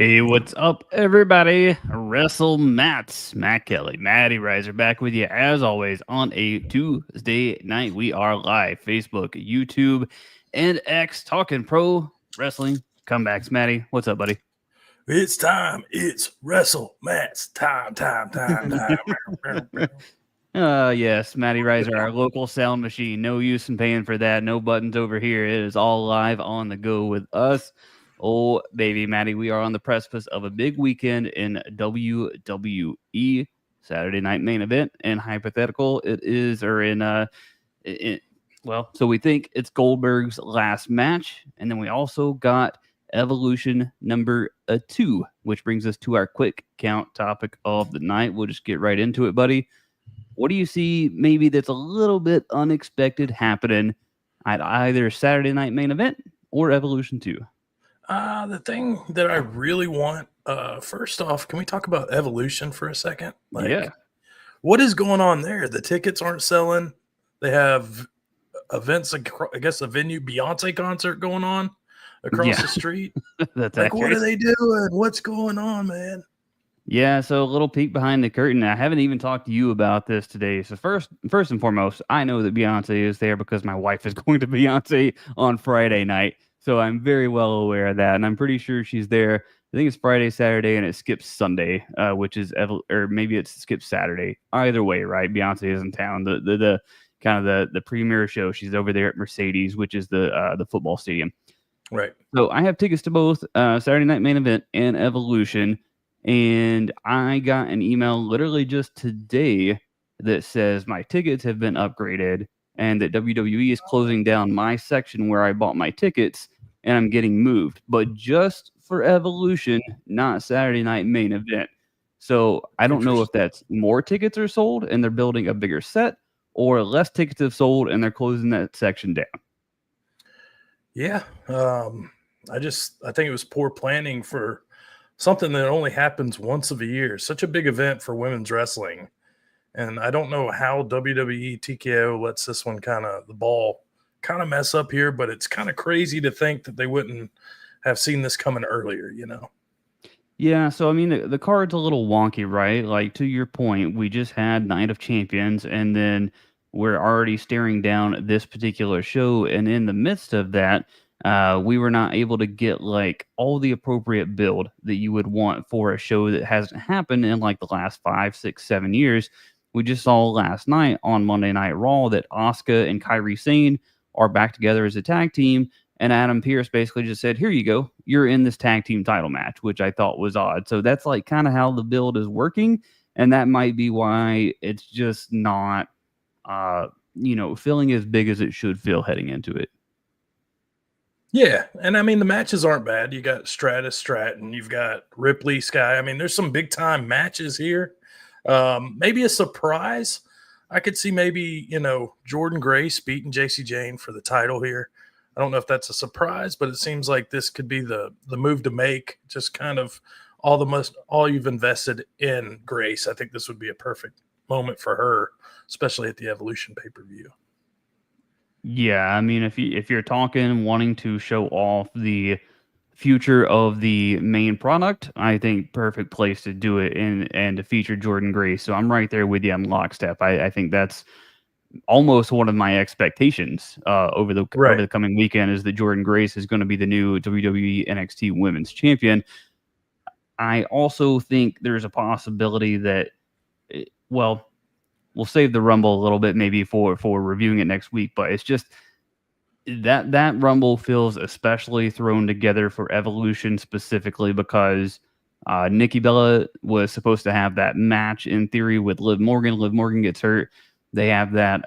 Hey, what's up, everybody? Wrestle Matts, Matt Kelly, Matty Riser, back with you as always on a Tuesday night. We are live, Facebook, YouTube, and X, talking pro wrestling comebacks. Matty, what's up, buddy? It's time. It's Wrestle Matts. Time. Yes, Matty Riser, our local sound machine. No use in paying for that. No buttons over here. It is all live on the go with us. Oh, baby, Matty, we are on the precipice of a big weekend in WWE. Saturday night main event, and hypothetical, it is, or in, so we think it's Goldberg's last match, and then we also got Evolution number 2, which brings us to our quick count topic of the night. We'll just get right into it, buddy. What do you see maybe that's a little bit unexpected happening at either Saturday night main event or Evolution 2? The thing that I really want, first off, can we talk about Evolution for a second? Yeah. What is going on there? The tickets aren't selling. They have events, I guess, a venue Beyonce concert going on across the street. That's like, accurate. what are they doing? What's going on, man? Yeah, so a little peek behind the curtain. I haven't even talked to you about this today. So first and foremost, I know that Beyonce is there because my wife is going to Beyonce on Friday night. So I'm very well aware of that, and I'm pretty sure she's there. I think it's Friday, Saturday, and it skips Sunday, which is or maybe it skips Saturday. Either way, right? Beyonce is in town. The kind of the premiere show. She's over there at Mercedes, which is the football stadium. Right. So I have tickets to both Saturday night main event and Evolution. And I got an email literally just today that says my tickets have been upgraded and that WWE is closing down my section where I bought my tickets and I'm getting moved. But just for Evolution, not Saturday night main event. So I don't know if that's more tickets are sold and they're building a bigger set or less tickets have sold and they're closing that section down. Yeah. I think it was poor planning for something that only happens once a year. Such a big event for women's wrestling. And I don't know how WWE TKO lets this one the ball mess up here, but it's kind of crazy to think that they wouldn't have seen this coming earlier, Yeah, so I mean, the card's a little wonky, right? Like, to your point, we just had Night of Champions, and then we're already staring down this particular show, and in the midst of that, we were not able to get like all the appropriate build that you would want for a show that hasn't happened in like the last 5, 6, 7 years. We just saw last night on Monday Night Raw that Asuka and Kairi Sane are back together as a tag team, and Adam Pearce basically just said, "Here you go, you're in this tag team title match," which I thought was odd. So that's like kind of how the build is working, and that might be why it's just not, feeling as big as it should feel heading into it. Yeah, and I mean, the matches aren't bad. You got Stratus Stratton, you've got Ripley Sky. I mean, there's some big time matches here. Maybe a surprise. I could see maybe, Jordan Grace beating JC Jane for the title here. I don't know if that's a surprise, but it seems like this could be the move to make. Just kind of all you've invested in Grace. I think this would be a perfect moment for her, especially at the Evolution pay-per-view. Yeah, I mean, if you're talking wanting to show off the future of the main product, I think perfect place to do it and to feature Jordan Grace. So I'm right there with you on lockstep. I think that's almost one of my expectations over the coming weekend is that Jordan Grace is going to be the new WWE NXT Women's Champion. I also think there's a possibility that, we'll save the Rumble a little bit maybe for reviewing it next week, but it's just that Rumble feels especially thrown together for Evolution specifically because Nikki Bella was supposed to have that match in theory with Liv Morgan. Liv Morgan gets hurt. They have that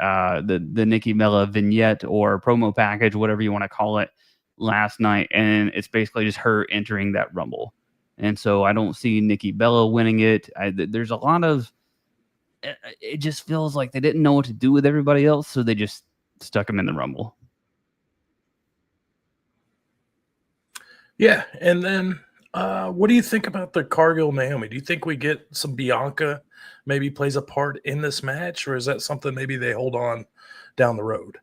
the Nikki Bella vignette or promo package, whatever you want to call it, last night, and it's basically just her entering that Rumble. And so I don't see Nikki Bella winning it. There's a lot of it just feels like they didn't know what to do with everybody else, so they just stuck him in the Rumble. Yeah, and then what do you think about the Cargill Naomi? Do you think we get some Bianca maybe plays a part in this match, or is that something maybe they hold on down the road?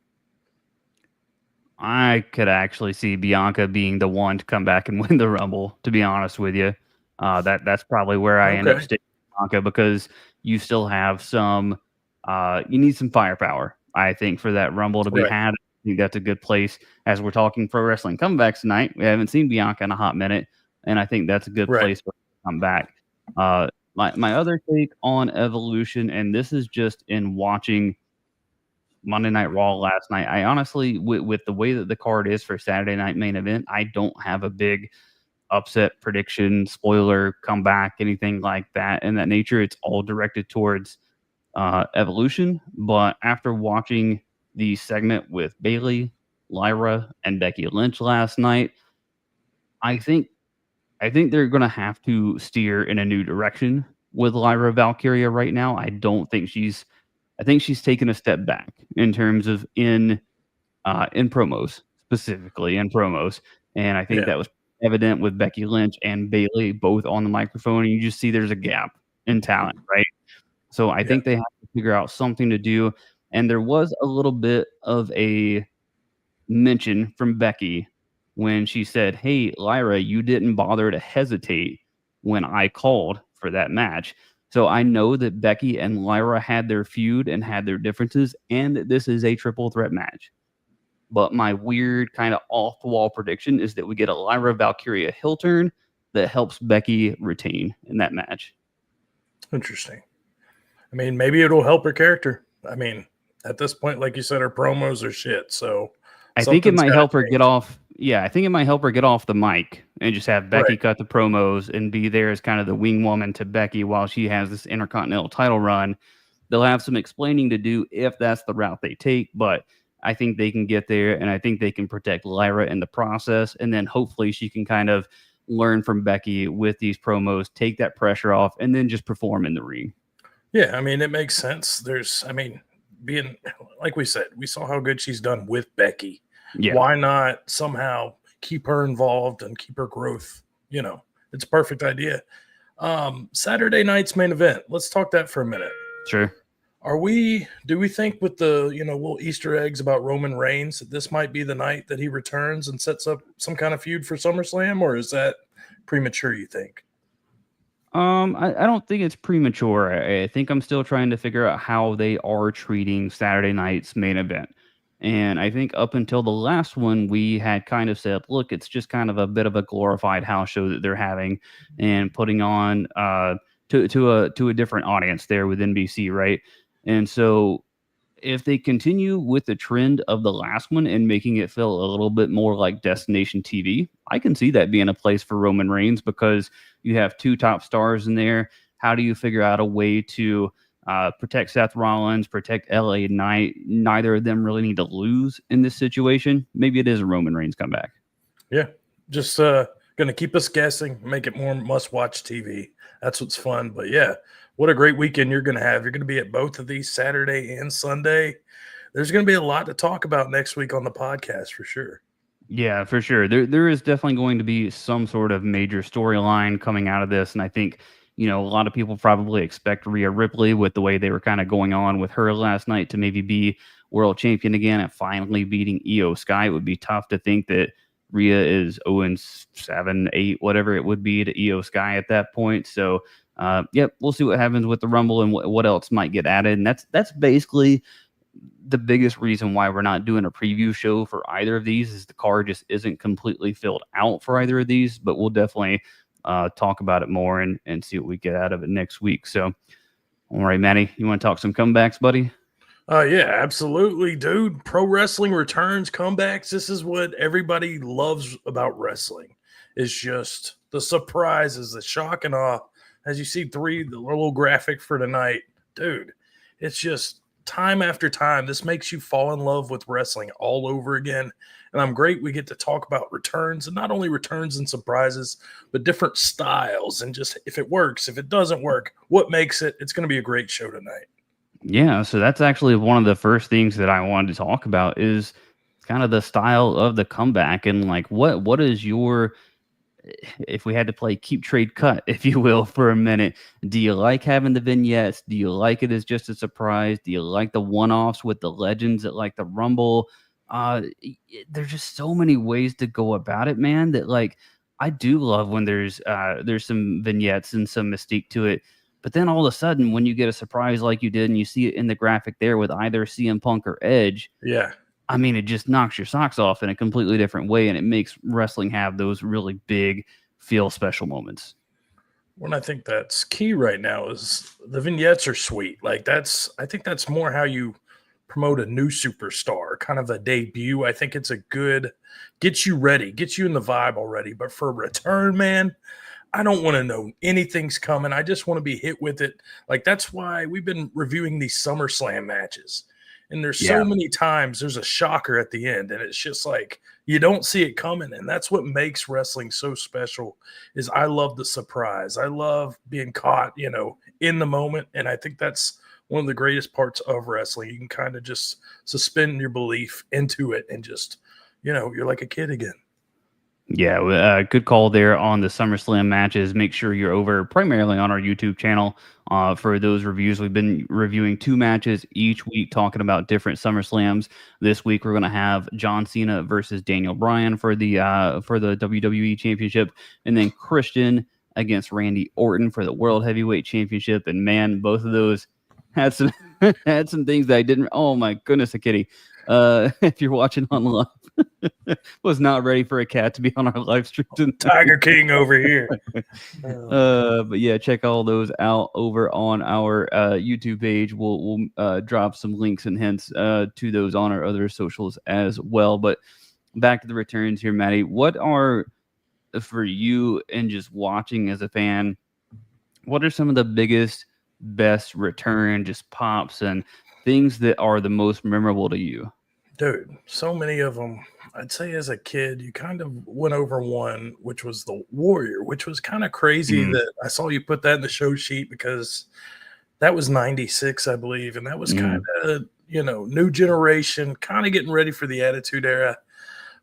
I could actually see Bianca being the one to come back and win the Rumble, to be honest with you. That's probably where I end up Okay. sticking with Bianca because you still have some you need some firepower, I think, for that Rumble to be Right. had. I think that's a good place as we're talking pro wrestling comebacks tonight. We haven't seen Bianca in a hot minute, and I think that's a good Right. place for her to come back. My other take on Evolution, and this is just in watching Monday Night Raw last night. I honestly, with the way that the card is for Saturday Night Main Event, I don't have a big upset prediction, spoiler, comeback, anything like that in that nature. It's all directed towards Evolution. But after watching the segment with Bailey, Lyra, and Becky Lynch last night, I think I think they're gonna have to steer in a new direction with Lyra Valkyria right now. I think she's taken a step back in terms of in promos, specifically in promos. And I think Yeah. that was evident with Becky Lynch and Bailey both on the microphone. And you just see there's a gap in talent, right? So I Yeah. think they have to figure out something to do. And there was a little bit of a mention from Becky when she said, "Hey, Lyra, you didn't bother to hesitate when I called for that match." So I know that Becky and Lyra had their feud and had their differences, and that this is a triple threat match. But my weird kind of off the wall prediction is that we get a Lyra Valkyria heel turn that helps Becky retain in that match. Interesting. I mean, maybe it'll help her character. I mean, at this point, like you said, her promos are shit. So I think it something's might got to help her get change. off. Yeah, I think it might help her get off the mic and just have Becky Right. cut the promos and be there as kind of the wing woman to Becky while she has this Intercontinental title run. They'll have some explaining to do if that's the route they take, but I think they can get there, and I think they can protect Lyra in the process, and then hopefully she can kind of learn from Becky with these promos, take that pressure off, and then just perform in the ring. Yeah. I mean, it makes sense. I mean, being, like we said, we saw how good she's done with Becky. Yeah, Why not somehow keep her involved and keep her growth? It's a perfect idea. Saturday night's main event. Let's talk that for a minute. sure. Do we think with the, little Easter eggs about Roman Reigns that this might be the night that he returns and sets up some kind of feud for SummerSlam, or is that premature, you think? I don't think it's premature. I think I'm still trying to figure out how they are treating Saturday night's main event. And I think up until the last one, we had kind of said, look, it's just kind of a bit of a glorified house show that they're having and putting on to a different audience there with NBC, right? And so if they continue with the trend of the last one and making it feel a little bit more like destination TV, I can see that being a place for Roman Reigns because you have two top stars in there. How do you figure out a way to protect Seth Rollins, protect LA Knight? Neither of them really need to lose in this situation. Maybe it is a Roman Reigns comeback. Yeah, just going to keep us guessing, make it more must-watch TV. That's what's fun. But yeah, what a great weekend you're going to have. You're going to be at both of these Saturday and Sunday. There's going to be a lot to talk about next week on the podcast for sure. Yeah, for sure. There is definitely going to be some sort of major storyline coming out of this, and I think a lot of people probably expect Rhea Ripley with the way they were kind of going on with her last night to maybe be world champion again and finally beating Io Sky. It would be tough to think that Rhea is 0-7, 8, whatever it would be to Io Sky at that point. So, yep, we'll see what happens with the Rumble and what else might get added, and that's basically the biggest reason why we're not doing a preview show for either of these is the card just isn't completely filled out for either of these, but we'll definitely talk about it more and see what we get out of it next week. So, all right, Matty, you want to talk some comebacks, buddy? Yeah, absolutely, dude. Pro wrestling returns, comebacks. This is what everybody loves about wrestling. It's just the surprises, the shock and awe. As you see the little graphic for tonight, dude, it's just time after time. This makes you fall in love with wrestling all over again. And I'm great we get to talk about returns, and not only returns and surprises, but different styles and just if it works, if it doesn't work, what makes it. It's going to be a great show tonight. Yeah, so that's actually one of the first things that I wanted to talk about is kind of the style of the comeback and like what is your if we had to play keep trade cut, if you will, for a minute, do you like having the vignettes? Do you like it as just a surprise? Do you like the one-offs with the legends that like the Rumble? There's just so many ways to go about it, man, that like I do love when there's some vignettes and some mystique to it. But then all of a sudden, when you get a surprise like you did, and you see it in the graphic there with either CM Punk or Edge, Yeah. I mean, it just knocks your socks off in a completely different way, and it makes wrestling have those really big, feel special moments. When I think that's key right now is the vignettes are sweet. Like I think that's more how you promote a new superstar, kind of a debut. I think it's a good gets you ready, gets you in the vibe already. But for a return, man, I don't want to know anything's coming. I just want to be hit with it. Like that's why we've been reviewing these SummerSlam matches. And there's so Yeah. many times there's a shocker at the end, and it's just like you don't see it coming. And that's what makes wrestling so special. Is I love the surprise. I love being caught, in the moment. And I think that's one of the greatest parts of wrestling. You can kind of just suspend your belief into it and just, you're like a kid again. Yeah, good call there on the SummerSlam matches. Make sure you're over primarily on our YouTube channel for those reviews. We've been reviewing 2 matches each week, talking about different SummerSlams. This week we're going to have John Cena versus Daniel Bryan for the WWE Championship, and then Christian against Randy Orton for the World Heavyweight Championship. And man, both of those had some had some things that I didn't. Oh my goodness, a kitty. If you're watching online. Was not ready for a cat to be on our live stream tonight. Tiger King over here. But yeah, check all those out over on our YouTube page. We'll drop some links and hints to those on our other socials as well. But back to the returns here, Maddie. What are for you and just watching as a fan? What are some of the biggest, best return just pops and things that are the most memorable to you? Dude, so many of them. I'd say as a kid, you kind of went over one, which was the Warrior, which was kind of crazy Mm. that I saw you put that in the show sheet because that was 96, I believe. And that was kind Mm. of, new generation, kind of getting ready for the Attitude Era.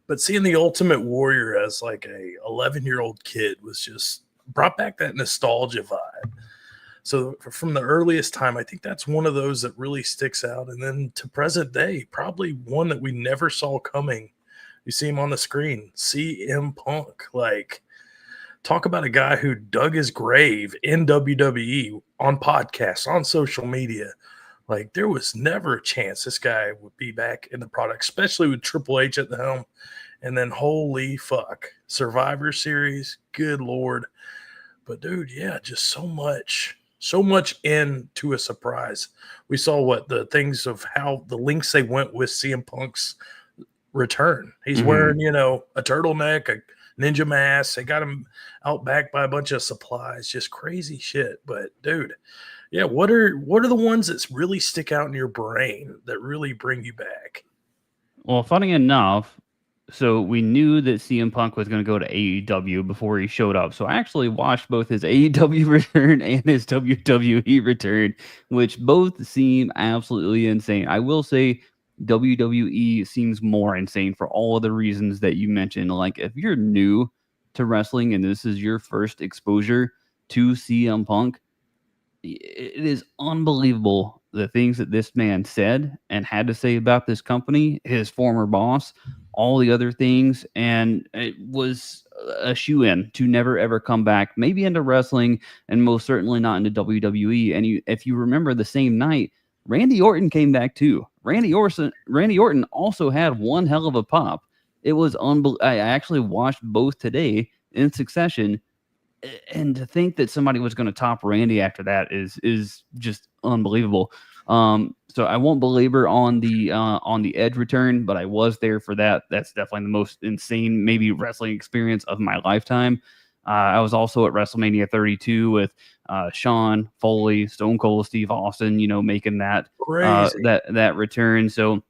But seeing the Ultimate Warrior as like a 11-year-old kid was just brought back that nostalgia vibe. So from the earliest time, I think that's one of those that really sticks out. And then to present day, probably one that we never saw coming. You see him on the screen, CM Punk. Like, talk about a guy who dug his grave in WWE on podcasts, on social media. Like, there was never a chance this guy would be back in the product, especially with Triple H at the helm. And then, holy fuck, Survivor Series, good Lord. But dude, yeah, just so much into a surprise. We saw what the things of how the links they went with CM Punk's return. He's Mhm. wearing, a turtleneck, a ninja mask. They got him out back by a bunch of supplies, just crazy shit. But dude, yeah, what are the ones that really stick out in your brain that really bring you back? Well, funny enough, so we knew that CM Punk was going to go to AEW before he showed up. So I actually watched both his AEW return and his WWE return, which both seem absolutely insane. I will say WWE seems more insane for all of the reasons that you mentioned. Like if you're new to wrestling and this is your first exposure to CM Punk, it is unbelievable the things that this man said and had to say about this company, his former boss, all the other things, and it was a shoe in to never ever come back, maybe into wrestling, and most certainly not into WWE. And if you remember the same night, Randy Orton came back too. Randy Orton also had one hell of a pop. It was unbelievable. I actually watched both today in succession, and to think that somebody was going to top Randy after that is just unbelievable. So I won't belabor on the Edge return, but I was there for that. That's definitely the most insane maybe wrestling experience of my lifetime. I was also at WrestleMania 32 with Sean Foley, Stone Cold Steve Austin, making Crazy. that return. So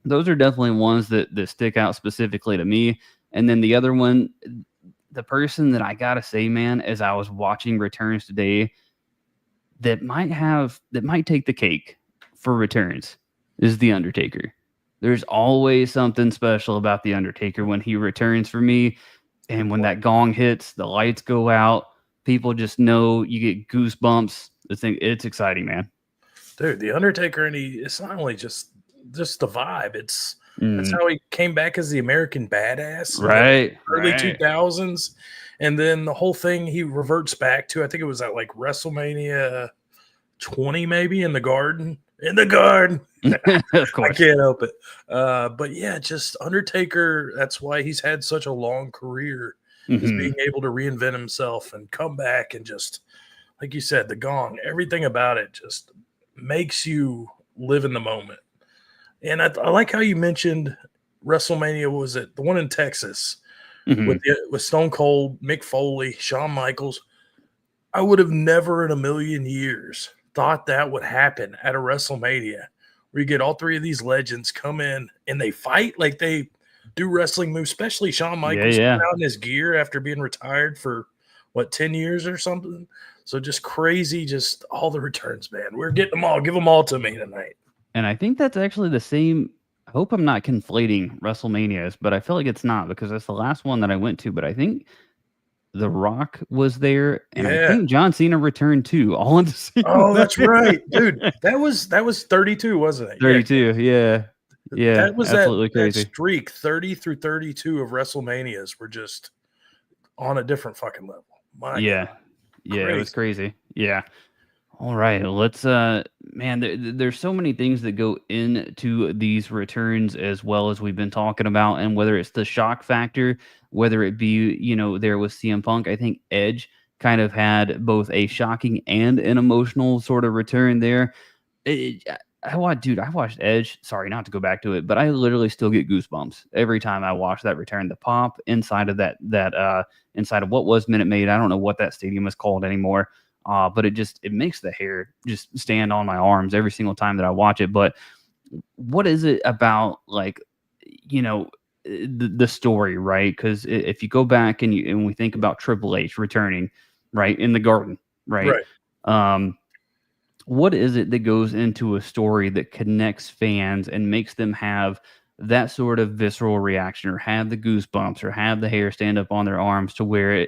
those are definitely ones that stick out specifically to me. And then the other one, the person that I gotta say, man, as I was watching returns today, that might take the cake for returns is the Undertaker. There's always something special about the Undertaker when he returns for me, Good and when point. that gong hits, the lights go out, people just know you get goosebumps. It's exciting, man. Dude, the Undertaker, and it's not only just the vibe, it's That's Mm. how he came back as the American Badass in the Right, early right. 2000s. And then the whole thing he reverts back to, I think it was at like WrestleMania 20, maybe in the garden. In the garden. Of I course. can't help it. But yeah, just Undertaker, that's why he's had such a long career, is Hmm. being able to reinvent himself and come back and just, like you said, the gong, everything about it just makes you live in the moment. And I like how you mentioned WrestleMania. Was it the one in Texas Hmm. with Stone Cold, Mick Foley, Shawn Michaels? I would have never in a million years thought that would happen at a WrestleMania, where you get all three of these legends come in and they fight like they do wrestling moves. Especially Shawn Yeah, Michaels coming yeah. out in his gear after being retired for what 10 years or something. So just crazy, just all the returns, man. We're getting them all. Give them all to me tonight. And I think that's actually the same. I hope I'm not conflating WrestleManias, but I feel like it's not because that's the last one that I went to. But I think The Rock was there, and I Yeah. think John Cena returned too, all in the same Oh, that's night. right, dude. That was 32, wasn't it? Yeah, 32, yeah. Yeah, that was absolutely that crazy. streak. 30 through 32 of WrestleManias were just on a different fucking level. My God, Yeah. Yeah, it was crazy. crazy. Yeah. All right, let's man, there's so many things that go into these returns as well as we've been talking about, and whether it's the shock factor, whether it be, there was CM Punk, I think Edge kind of had both a shocking and an emotional sort of return there. I watched Edge. Sorry, not to go back to it, but I literally still get goosebumps every time I watch that return. The pop inside of that inside of what was Minute Maid. I don't know what that stadium is called anymore. But it makes the hair just stand on my arms every single time that I watch it. But what is it about, like, the story, right? Because if you go back and we think about Triple H returning, right, in the Garden, right? Right. Um, what is it that goes into a story that connects fans and makes them have that sort of visceral reaction or have the goosebumps or have the hair stand up on their arms to where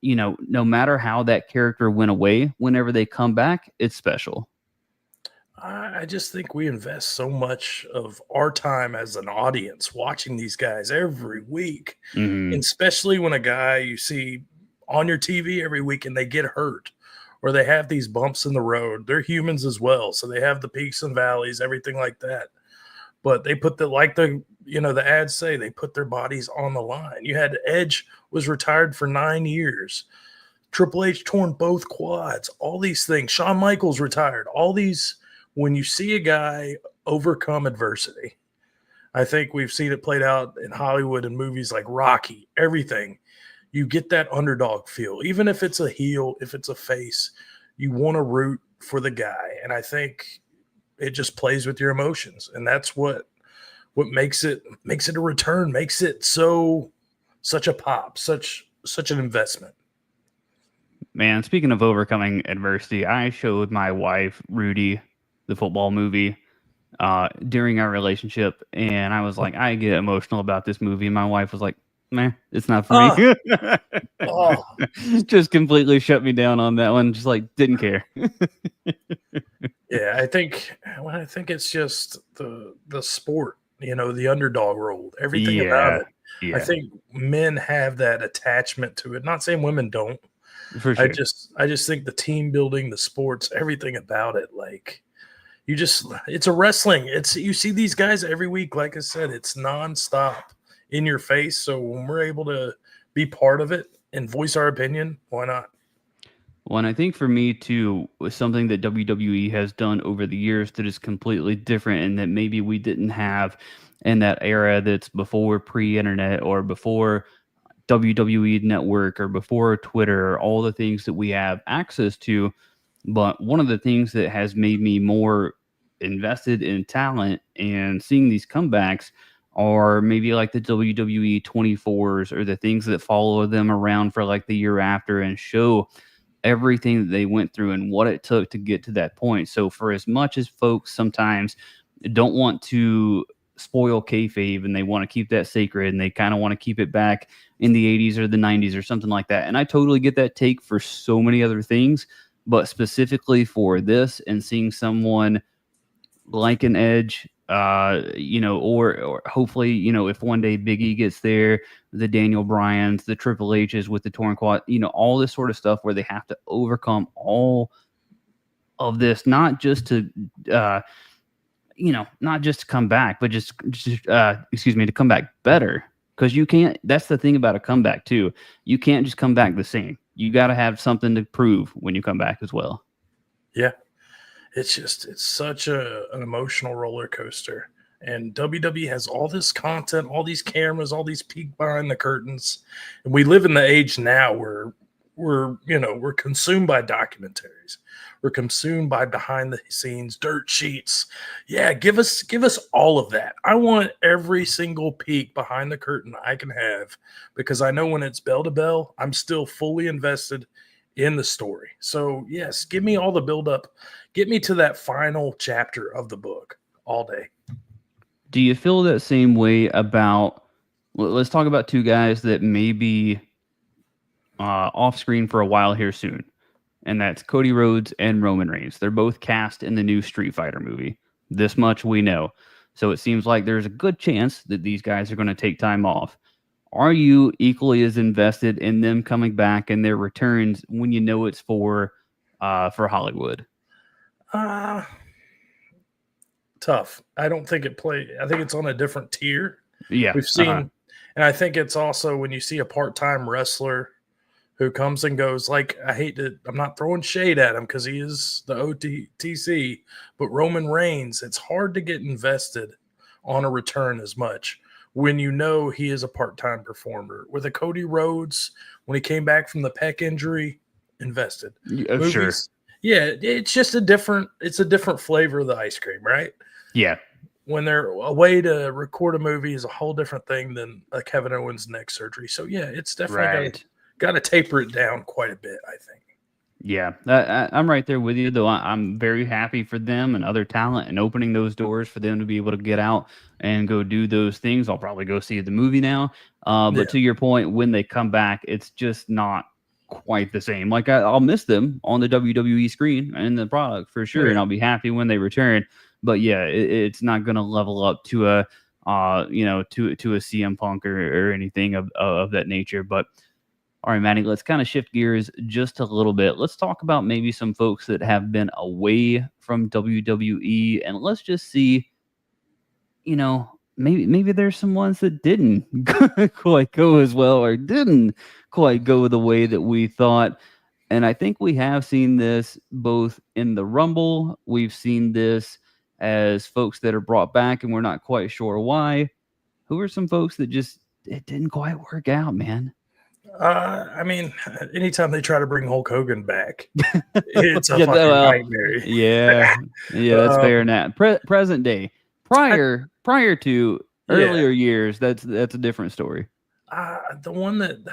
no matter how that character went away, whenever they come back, it's special. I just think we invest so much of our time as an audience watching these guys every week, and Hmm. especially when a guy you see on your TV every week and they get hurt or they have these bumps in the road. They're humans as well, so they have the peaks and valleys, everything like that. But they put the ads say, they put their bodies on the line. You had Edge was retired for 9 years. Triple H torn both quads. All these things. Shawn Michaels retired. All these. When you see a guy overcome adversity, I think we've seen it played out in Hollywood in movies like Rocky. Everything, you get that underdog feel, even if it's a heel, if it's a face. You want to root for the guy, and I think it just plays with your emotions, and that's what makes it a return, makes it such a pop, such an investment. Man, speaking of overcoming adversity, I showed my wife Rudy the football movie during our relationship, and I was like, I get emotional about this movie. And my wife was like, "Man, it's not for me." Ah, oh, Just completely shut me down on that one. Just like didn't care. yeah. I think it's just the sport, the underdog role, everything about Yeah, it. I yeah, think men have that attachment to it. Not saying women don't. for I sure. just I just think the team building, the sports, everything about it, like it's a wrestling. It's you see these guys every week. Like I said, it's nonstop in your face. So when we're able to be part of it and voice our opinion, why not? Well, and I think for me too, was something that WWE has done over the years that is completely different and that maybe we didn't have in that era that's before pre-internet or before WWE Network or before Twitter, or all the things that we have access to. But one of the things that has made me more invested in talent and seeing these comebacks are maybe like the WWE 24s or the things that follow them around for like the year after and show everything that they went through and what it took to get to that point. So, for as much as folks sometimes don't want to spoil kayfabe and they want to keep that sacred and they kind of want to keep it back in the 80s or the 90s or something like that. And I totally get that take for so many other things, but specifically for this and seeing someone like an Edge, or hopefully, if one day Big E gets there, the Daniel Bryans, the Triple H's with the torn quad, all this sort of stuff where they have to overcome all of this, not just to, not just to come back, but to come back better. Because you can't, that's the thing about a comeback too. You can't just come back the same. You got to have something to prove when you come back as well. Yeah. It's such an emotional roller coaster. And WWE has all this content, all these cameras, all these peek behind the curtains. And we live in the age now where we're consumed by documentaries. We're consumed by behind the scenes dirt sheets. Yeah, give us all of that. I want every single peek behind the curtain I can have, because I know when it's bell to bell, I'm still fully invested in the story. So yes, give me all the build up. Get me to that final chapter of the book all day. Do you feel that same way about? Let's talk about two guys that may be off screen for a while here soon, and that's Cody Rhodes and Roman Reigns. They're both cast in the new Street Fighter movie. This much we know. So it seems like there's a good chance that these guys are going to take time off. Are you equally as invested in them coming back and their returns when you know it's for Hollywood? Tough. I don't think I think it's on a different tier. Yeah. We've seen, and I think it's also when you see a part-time wrestler who comes and goes, like, I'm not throwing shade at him because he is the OTC, but Roman Reigns, it's hard to get invested on a return as much when you know he is a part-time performer. With a Cody Rhodes, when he came back from the pec injury, invested. Sure. Yeah, it's just a different flavor of the ice cream, right? Yeah. When they're a way to record a movie is a whole different thing than a Kevin Owens neck surgery. So yeah, it's definitely got to taper it down quite a bit, I think. Yeah, I'm right there with you, though. I'm very happy for them and other talent and opening those doors for them to be able to get out and go do those things. I'll probably go see the movie now. But to your point, when they come back, it's just not quite the same. Like I'll miss them on the WWE screen and the product for sure, and I'll be happy when they return. But yeah, it's not going to level up to a to a CM Punk or anything of that nature. But all right, Maddie, let's kind of shift gears just a little bit. Let's talk about maybe some folks that have been away from WWE, and let's just see, maybe there's some ones that didn't quite go as well or didn't quite go the way that we thought. And I think we have seen this both in the Rumble. We've seen this as folks that are brought back and we're not quite sure why. Who are some folks that just, it didn't quite work out, man? I mean, anytime they try to bring Hulk Hogan back, it's a fucking nightmare. Yeah, that's fair. Now, present day, prior to earlier years, that's a different story. The one that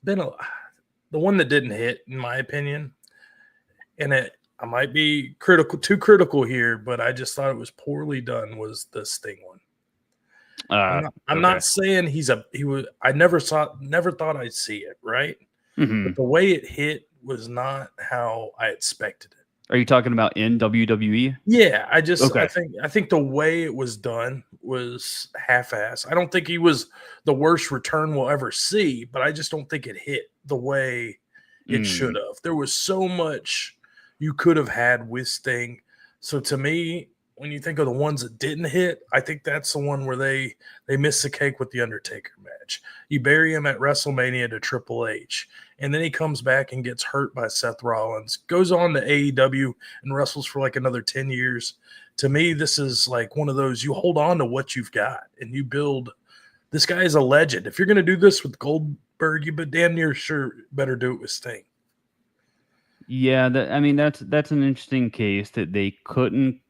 the one that didn't hit, in my opinion, and I might be too critical here, but I just thought it was poorly done. Was the Sting one? I'm not saying I never thought I'd see it, right? Mm-hmm. But the way it hit was not how I expected it. Are you talking about in WWE? Yeah, I think the way it was done was half-ass. I don't think he was the worst return we'll ever see, but I just don't think it hit the way it should have. There was so much you could have had with Sting. So to me, when you think of the ones that didn't hit, I think that's the one where they missed the cake with the Undertaker match. You bury him at WrestleMania to Triple H, and then he comes back and gets hurt by Seth Rollins, goes on to AEW and wrestles for like another 10 years. To me, this is like one of those, you hold on to what you've got and you build. This guy is a legend. If you're going to do this with Goldberg, you damn near sure better do it with Sting. Yeah, that's an interesting case that they couldn't.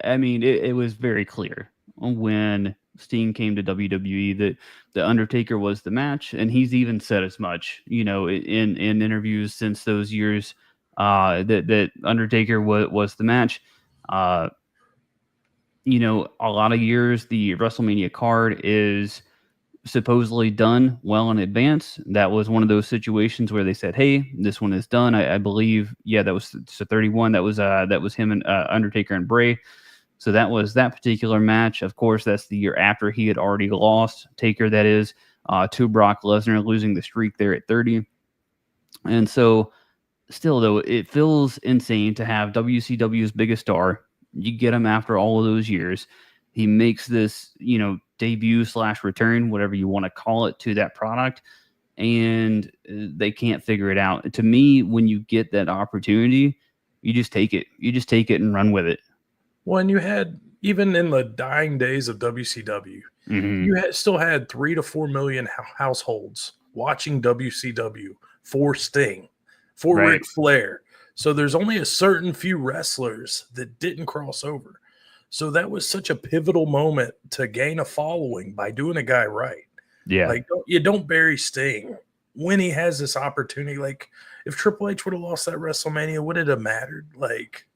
I mean, it was very clear when Sting came to WWE that the Undertaker was the match, and he's even said as much, in interviews since those years, that Undertaker was the match. A lot of years the WrestleMania card is supposedly done well in advance. That was one of those situations where they said, "Hey, this one is done." I believe, that was 31. That was him and Undertaker and Bray. So that was that particular match. Of course, that's the year after he had already lost, Taker, that is, to Brock Lesnar, losing the streak there at 30. And so, still, though, it feels insane to have WCW's biggest star. You get him after all of those years. He makes this, debut slash return, whatever you want to call it, to that product, and they can't figure it out. To me, when you get that opportunity, you just take it. You just take it and run with it. When you had, even in the dying days of WCW, Mm-hmm. you still had 3 to 4 million households watching WCW for Sting, for Right. Ric Flair. So there's only a certain few wrestlers that didn't cross over. So that was such a pivotal moment to gain a following by doing a guy right. Yeah. Like, you don't bury Sting when he has this opportunity. Like, if Triple H would have lost that WrestleMania, would it have mattered? Like,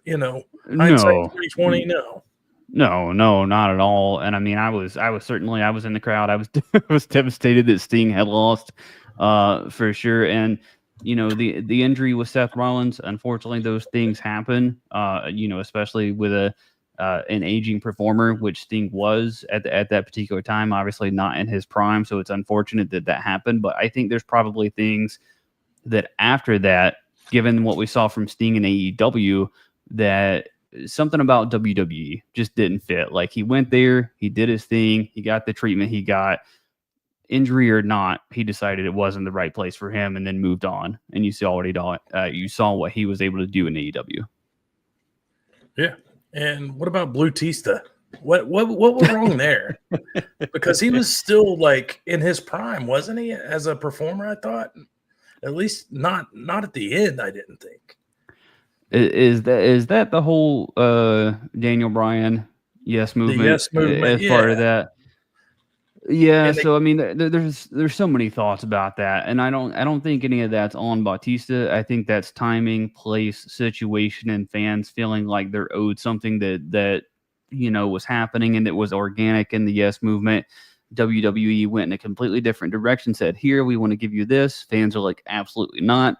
hindsight No. 2020, no. No, not at all. And I mean, I was certainly, I was in the crowd. I was I was devastated that Sting had lost, for sure. And the injury with Seth Rollins. Unfortunately, those things happen. Especially with an aging performer, which Sting was at that particular time. Obviously, not in his prime, so it's unfortunate that that happened. But I think there's probably things that after that, given what we saw from Sting in AEW, that something about WWE just didn't fit. Like, he went there, he did his thing, he got the treatment he got, injury or not, he decided it wasn't the right place for him, and then moved on. And you saw what he was able to do in AEW. Yeah. And what about Blue Tista? What went wrong there? Because he was still like in his prime, wasn't he? As a performer, I thought. At least not at the end, I didn't think. Is that the whole Daniel Bryan Yes The movement Yes movement, as part yeah. of that? Yeah, And so I mean, there's so many thoughts about that, and I don't think any of that's on Bautista. I think that's timing, place, situation, and fans feeling like they're owed something that was happening and that was organic in the Yes movement. WWE went in a completely different direction, said, "Here, we want to give you this." Fans are like, "Absolutely not."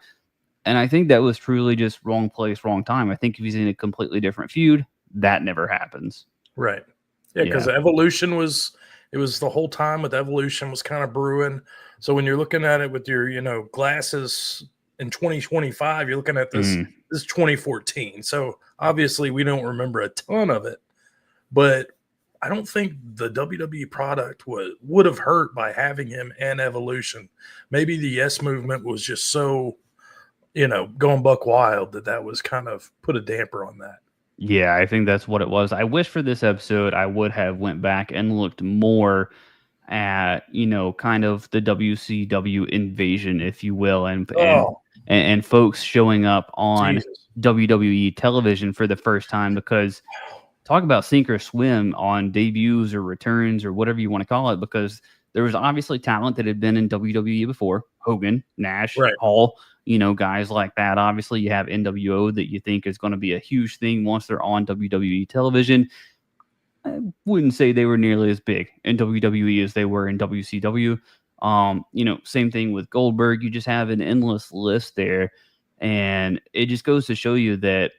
And I think that was truly just wrong place, wrong time. I think if he's in a completely different feud, that never happens. right. Yeah, because Yeah. Evolution was the whole time with Evolution was kind of brewing. So when you're looking at it with your, glasses in 2025, you're looking at this Mhm. this is 2014. So obviously we don't remember a ton of it, but I don't think the WWE product would have hurt by having him and Evolution. Maybe the Yes movement was just so, going buck wild that was kind of put a damper on that. Yeah, I think that's what it was. I wish for this episode I would have went back and looked more at, kind of the WCW invasion, if you will, Oh, and folks showing up on Jesus. WWE television for the first time, because talk about sink or swim on debuts or returns or whatever you want to call it, because there was obviously talent that had been in WWE before: Hogan, Nash, Right. Hall, guys like that. Obviously, you have NWO that you think is going to be a huge thing once they're on WWE television. I wouldn't say they were nearly as big in WWE as they were in WCW. Same thing with Goldberg. You just have an endless list there. And it just goes to show you that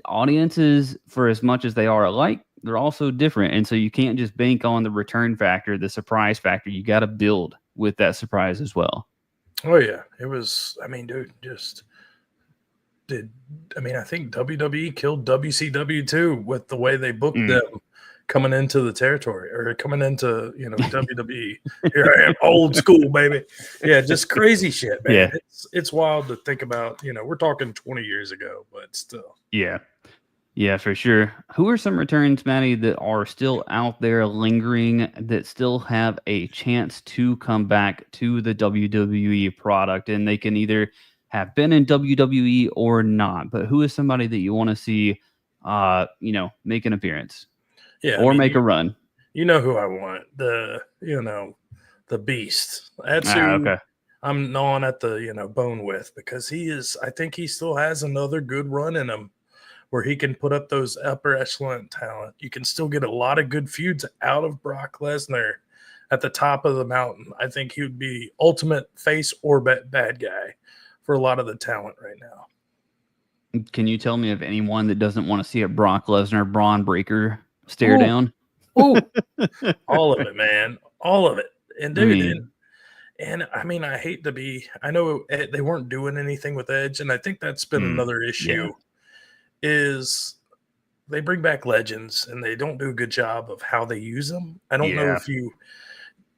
audiences, for as much as they are alike, they're also different. And so you can't just bank on the return factor, the surprise factor. You got to build with that surprise as well. Oh yeah, it was. I mean, dude, I think WWE killed WCW too with the way they booked Mm. them coming into the territory or coming into WWE. Here I am, old school, baby. Yeah, just crazy shit, man. Yeah. It's wild to think about. We're talking 20 years ago, but still. Yeah. Yeah, for sure. Who are some returns, Maddie, that are still out there lingering, that still have a chance to come back to the WWE product? And they can either have been in WWE or not. But who is somebody that you want to see, make an appearance Yeah, I or mean, make a run? you know who I want, the Beast. That's who Okay. I'm gnawing at the bone with, because I think he still has another good run in him where he can put up those upper echelon talent. You can still get a lot of good feuds out of Brock Lesnar at the top of the mountain. I think he would be ultimate face or bad guy for a lot of the talent right now. Can you tell me of anyone that doesn't want to see a Brock Lesnar Braun Breaker stare Oh, down? oh, all of it, man, all of it. And I dude, mean, and I mean, I hate to be. I know they weren't doing anything with Edge, and I think that's been another yeah, issue. Is they bring back legends and they don't do a good job of how they use them. I don't know yeah, if you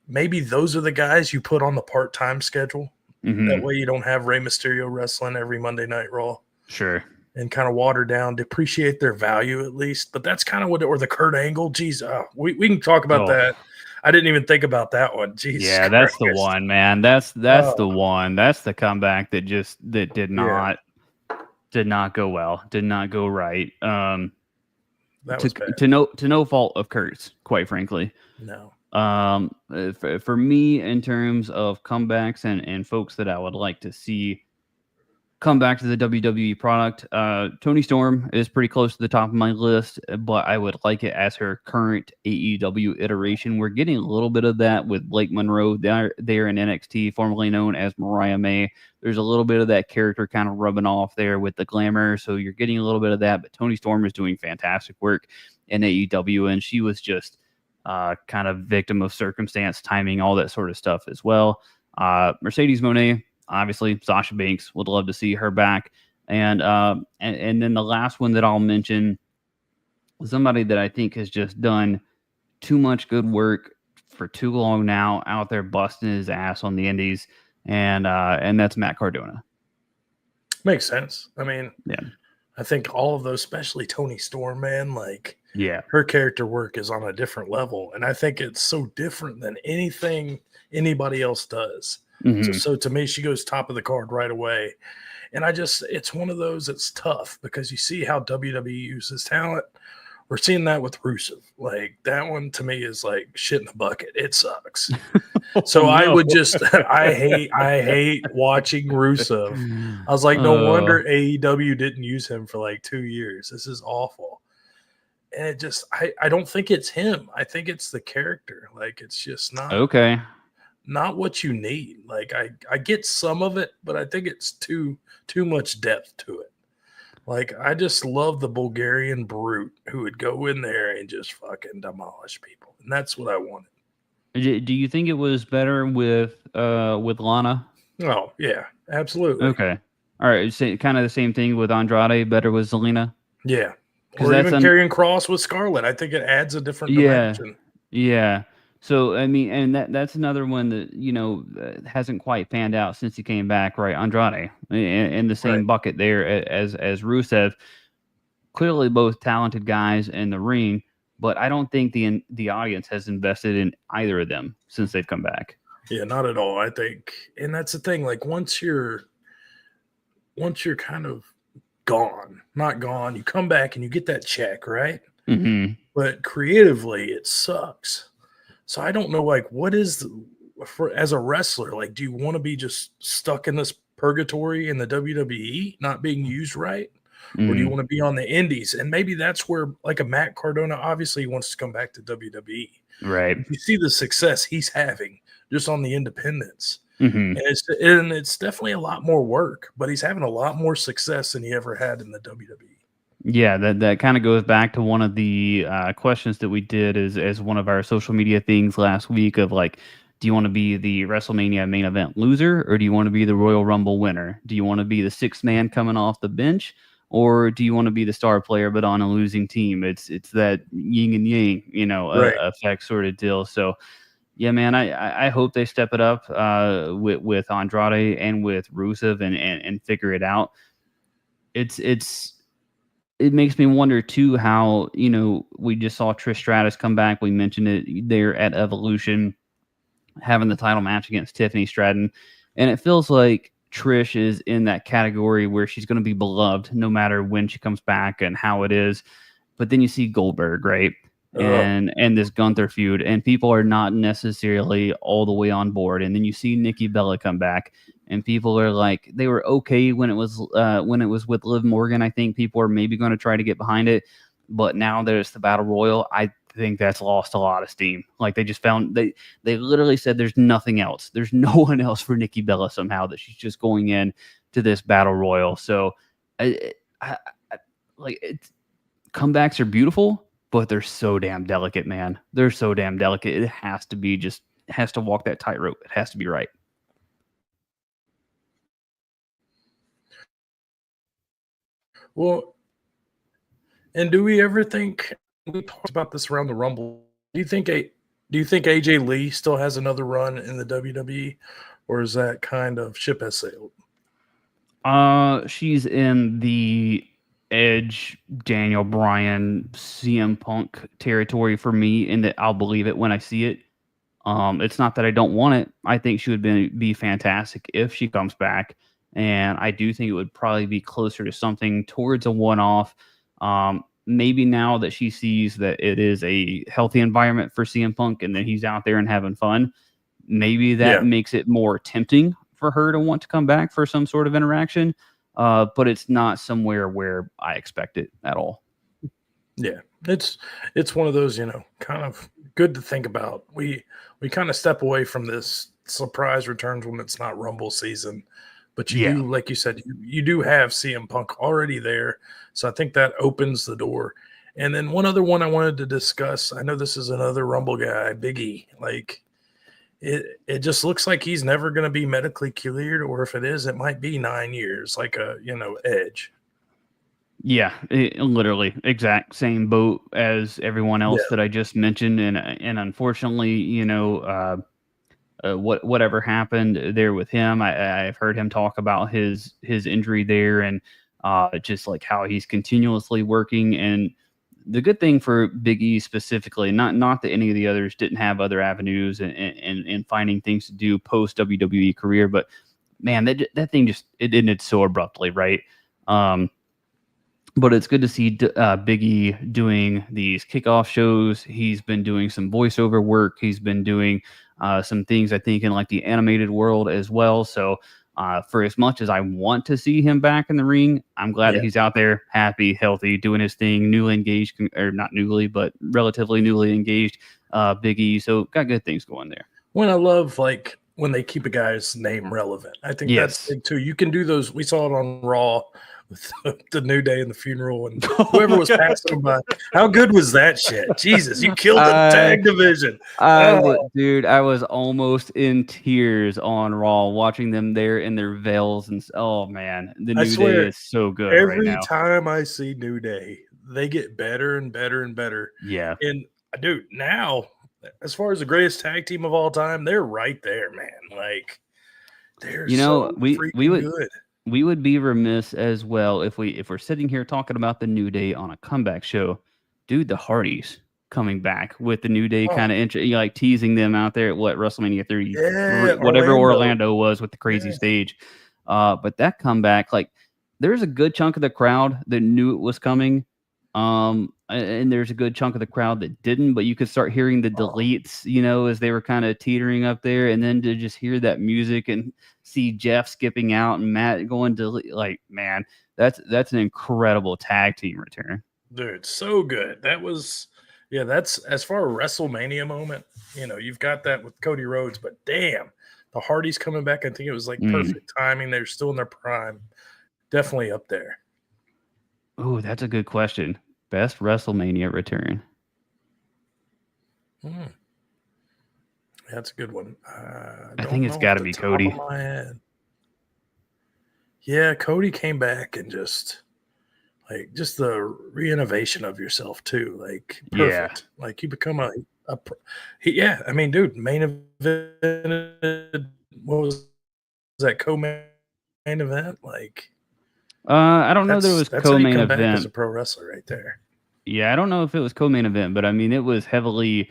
maybe those are the guys you put on the part-time schedule. That hmm way you don't have Rey Mysterio wrestling every Monday Night Raw sure. and kind of water down, depreciate their value at least. But that's kind of what, or the Kurt Angle. Geez, we can talk about Oh, that. I didn't even think about that one. Jesus yeah, that's the Christ. one, man. That's Oh, the one. That's the comeback that yeah, did not go well, did not go right. that was bad. To no fault of Kurt's, quite frankly. No. For me, in terms of comebacks and folks that I would like to see come back to the WWE product, Tony Storm is pretty close to the top of my list, but I would like it as her current AEW iteration. We're getting a little bit of that with Blake Monroe there in NXT, formerly known as Mariah May. There's a little bit of that character kind of rubbing off there with the glamour, so you're getting a little bit of that. But Tony Storm is doing fantastic work in AEW, and she was just kind of victim of circumstance, timing, all that sort of stuff as well. Mercedes Monet, obviously, Sasha Banks, would love to see her back. And then the last one that I'll mention was somebody that I think has just done too much good work for too long now, out there busting his ass on the indies, and that's Matt Cardona. Makes sense. I mean, Yeah, I think all of those, especially Tony Storm, man, like yeah, her character work is on a different level. And I think it's so different than anything anybody else does. hmm So to me, she goes top of the card right away. And it's one of those that's tough because you see how WWE uses talent. We're seeing that with Rusev. Like that one to me is like shit in the bucket. It sucks. Oh So I no. would just I hate watching Rusev. I was like, no uh, wonder AEW didn't use him for like 2 years. This is awful. And it just I don't think it's him. I think it's the character. Like it's just okay. not what you need. Like I get some of it, but I think it's too much depth to it. Like I just love the Bulgarian brute who would go in there and just fucking demolish people. And that's what I wanted. Do you think it was better with Lana? Oh, yeah, absolutely. Okay. All right. Kind of the same thing with Andrade. Better with Zelina Yeah. because Or that's even carrying Cross with Scarlet. I think it adds a different yeah, dimension. yeah. So I mean, and that's another one that hasn't quite panned out since he came back, right? Andrade in the Right. same bucket there as Rusev. Clearly, both talented guys in the ring, but I don't think the audience has invested in either of them since they've come back. Yeah, not at all. I think and that's the thing. Like once you're kind of gone, not gone, you come back and you get that check, right? hmm But creatively it sucks. So I don't know, like, what is for as a wrestler, like, do you want to be just stuck in this purgatory in the WWE, not being used right? Or do you mm want to be on the indies? And maybe that's where, like, a Matt Cardona, obviously, he wants to come back to WWE. Right. You see the success he's having just on the independents. hmm And it's definitely a lot more work, but he's having a lot more success than he ever had in the WWE. Yeah, that kind of goes back to one of the questions that we did as one of our social media things last week of like, do you want to be the WrestleMania main event loser or do you want to be the Royal Rumble winner? Do you want to be the sixth man coming off the bench or do you want to be the star player but on a losing team? It's that yin and yang, Right. effect sort of deal. So yeah, man, I hope they step it up with Andrade and with Rusev and figure it out. It's it makes me wonder too how we just saw Trish Stratus come back. We mentioned it there at Evolution, having the title match against Tiffany Stratton, and it feels like Trish is in that category where she's going to be beloved no matter when she comes back and how it is. But then you see Goldberg, right? Ugh. And this Gunther feud, and people are not necessarily all the way on board. And then you see Nikki Bella come back, and people are like, they were okay when it was with Liv Morgan. I think people are maybe going to try to get behind it, but now that it's the Battle Royal, I think that's lost a lot of steam. Like they just found they literally said there's nothing else. There's no one else for Nikki Bella somehow that she's just going in to this Battle Royal. So. I, I like it's comebacks are beautiful, but they're so damn delicate, man. They're so damn delicate. It has to be just has to walk that tightrope. It has to be right. Well, and do we ever think we talked about this around the Rumble? Do you think AJ Lee still has another run in the WWE, or is that kind of ship has sailed? She's in the Edge, Daniel Bryan, CM Punk territory for me, in that I'll believe it when I see it. It's not that I don't want it. I think she would be fantastic if she comes back, and I do think it would probably be closer to something towards a one-off. Maybe now that she sees that it is a healthy environment for CM Punk, and that he's out there and having fun, maybe that Yeah, makes it more tempting for her to want to come back for some sort of interaction. But it's not somewhere where I expect it at all. yeah. It's one of those, kind of good to think about. We kind of step away from this surprise returns when it's not Rumble season, but you Yeah. do, like you said, you do have CM Punk already there, so I think that opens the door. And then one other one I wanted to discuss. I know this is another Rumble guy, Big E. Like it just looks like he's never going to be medically cleared, or if it is, it might be 9 years, like a Edge. Yeah, literally exact same boat as everyone else Yeah, that I just mentioned, and unfortunately, whatever happened there with him, I've heard him talk about his injury there, and just like how he's continuously working. And the good thing for Big E specifically, not that any of the others didn't have other avenues and finding things to do post WWE career, but man, that thing just it ended so abruptly, right? Um, but it's good to see Big E doing these kickoff shows. He's been doing some voiceover work. He's been doing some things, I think, in like the animated world as well. So, for as much as I want to see him back in the ring, I'm glad that yeah. he's out there, happy, healthy, doing his thing, newly engaged, or not newly, but relatively newly engaged Big E. So, got good things going there. When I love like when they keep a guy's name relevant. I think that's Yes. big too. You can do those. We saw it on Raw with the New Day and the funeral and Oh whoever my was God. passing them by. How good was that shit? Jesus, you killed the I tag division. I Oh, would, dude. I was almost in tears on Raw watching them there in their veils, and oh man, the I New Day swear, is so good right every now. time I see New Day, they get better and better and better. Yeah, And dude, now as far as the greatest tag team of all time, they're right there, man. Like they're you know, so we freaking would good. we would be remiss as well if we're sitting here talking about the New Day on a comeback show, dude. The Hardys coming back with the New Day, Oh, kind of like teasing them out there at what WrestleMania yeah, 33, whatever Orlando. Orlando was with the crazy Yeah. stage. But that comeback, like, there's a good chunk of the crowd that knew it was coming. And there's a good chunk of the crowd that didn't, but you could start hearing the Oh, deletes, as they were kind of teetering up there, and then to just hear that music and see Jeff skipping out and Matt going to, like, man, that's an incredible tag team return. dude, so good. That was, yeah, that's as far as WrestleMania moment, you've got that with Cody Rhodes, but damn, the Hardys coming back, I think it was like Mm. perfect timing. They're still in their prime. Definitely up there. Oh, that's a good question. Best WrestleMania return. Hmm, that's a good one. I I think don't it's know got off to the be top of Cody. my head. Yeah, Cody came back and just the reinnovation of yourself too, like Yeah. perfect. Like you become yeah. I mean, dude, main event. What was that co-main event? Like I don't know that it was that's how you co-main come back as event. a pro wrestler, right there. Yeah, I don't know if it was co-main event, but I mean, it was heavily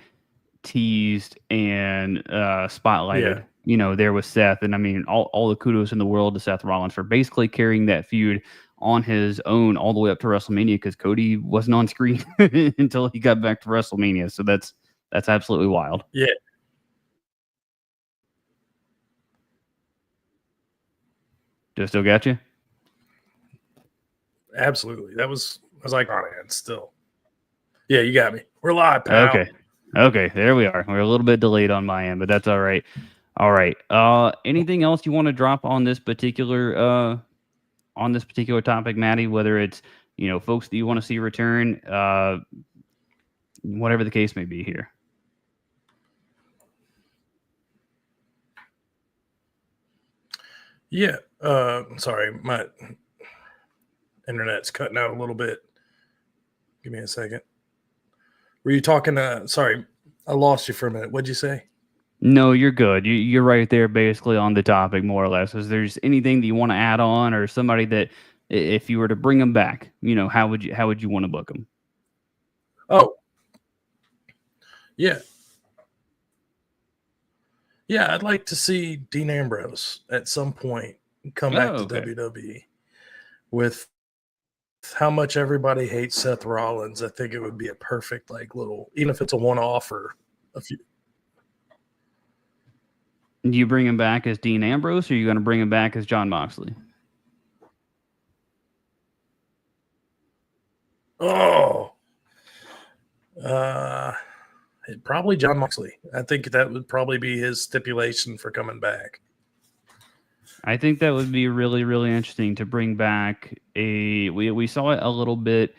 teased and Yeah, spotlighted. There was Seth, and I mean, all the kudos in the world to Seth Rollins for basically carrying that feud on his own all the way up to WrestleMania, because Cody wasn't on screen until he got back to WrestleMania. So that's absolutely wild. yeah, Do I still got you? absolutely. I was like, oh man, still. Yeah, you got me. We're live, pal. Okay. Okay, there we are. We're a little bit delayed on my end, but that's all right. All right. Anything else you want to drop on this particular on this particular topic, Maddie? Whether it's folks that you want to see return, whatever the case may be here. Yeah. Sorry, my internet's cutting out a little bit. Give me a second. Were you talking? Sorry, I lost you for a minute. What'd you say? No, you're good. You're right there, basically on the topic, more or less. Is there's anything that you want to add on, or somebody that if you were to bring them back, how would you want to book them? Oh, yeah. Yeah, I'd like to see Dean Ambrose at some point come back Oh, to okay. WWE. With how much everybody hates Seth Rollins, I think it would be a perfect little, even if it's a one-off or a few. Do you bring him back as Dean Ambrose, or are you going to bring him back as John Moxley? Oh, probably John Moxley. I think that would probably be his stipulation for coming back. I think that would be really, really interesting to bring back we saw it a little bit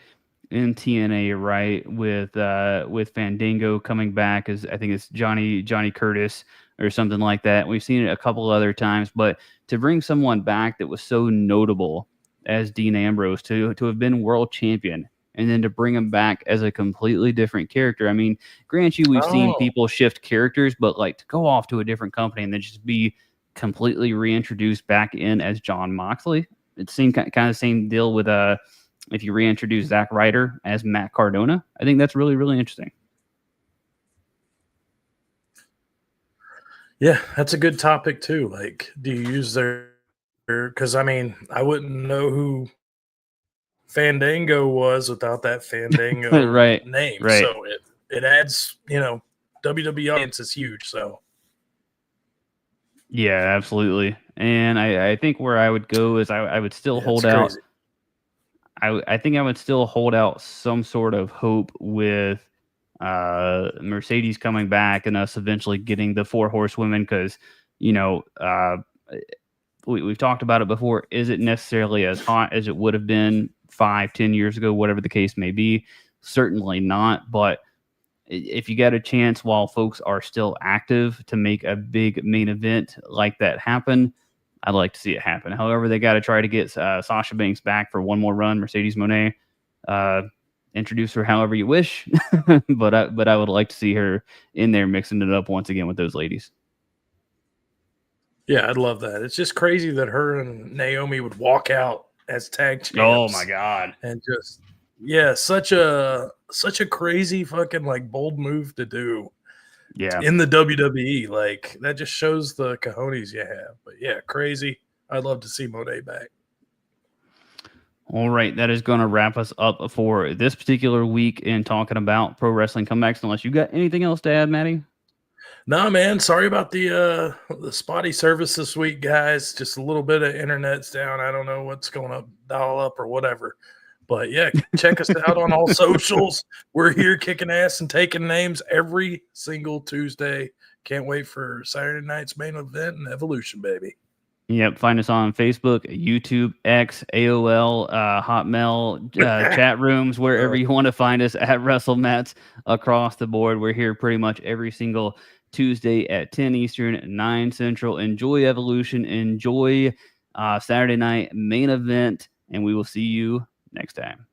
in TNA, right? With Fandango coming back as I think it's Johnny Curtis or something like that. We've seen it a couple other times, but to bring someone back that was so notable as Dean Ambrose to have been world champion and then to bring him back as a completely different character. I mean, grant you, we've seen Oh, people shift characters, but like to go off to a different company and then just be completely reintroduced back in as John Moxley. It seemed kind of the same deal with if you reintroduce Zack Ryder as Matt Cardona. I think that's really, really interesting. yeah, that's a good topic too. Like, do you use because I mean, I wouldn't know who Fandango was without that Fandango Right, name. right. So it adds, WWE audience is huge. So Yeah, absolutely. And I think where I would go is I would still yeah, it's hold out. crazy. I think I would still hold out some sort of hope with Mercedes coming back and us eventually getting the four horsewomen because, you know, uh, we've talked about it before. Is it necessarily as hot as it would have been 5, 10 years ago, whatever the case may be? Certainly not. But if you get a chance while folks are still active to make a big main event like that happen, I'd like to see it happen. However, they got to try to get Sasha Banks back for one more run. Mercedes Moné, uh, introduce her however you wish, but I would like to see her in there mixing it up once again with those ladies. Yeah, I'd love that. It's just crazy that her and Naomi would walk out as tag Oh my champs god! and just yeah, such a crazy fucking bold move to do Yeah. in the WWE. Like that just shows the cojones you have. But yeah, crazy. I'd love to see Monet back. All right, that is going to wrap us up for this particular week in talking about pro wrestling comebacks. Unless you got anything else to add, Maddie. Nah, man. Sorry about the spotty service this week, guys. Just a little bit of internet's down. I don't know what's going to dial up or whatever. But yeah, check us out on all socials. We're here kicking ass and taking names every single Tuesday. Can't wait for Saturday night's main event and Evolution, baby. Yep, find us on Facebook, YouTube, X, AOL, Hotmail, chat rooms, wherever Uh, you want to find us at Wrestle Matts across the board. We're here pretty much every single Tuesday at 10 Eastern, 9 Central. Enjoy Evolution. Enjoy Saturday night main event, and we will see you next time.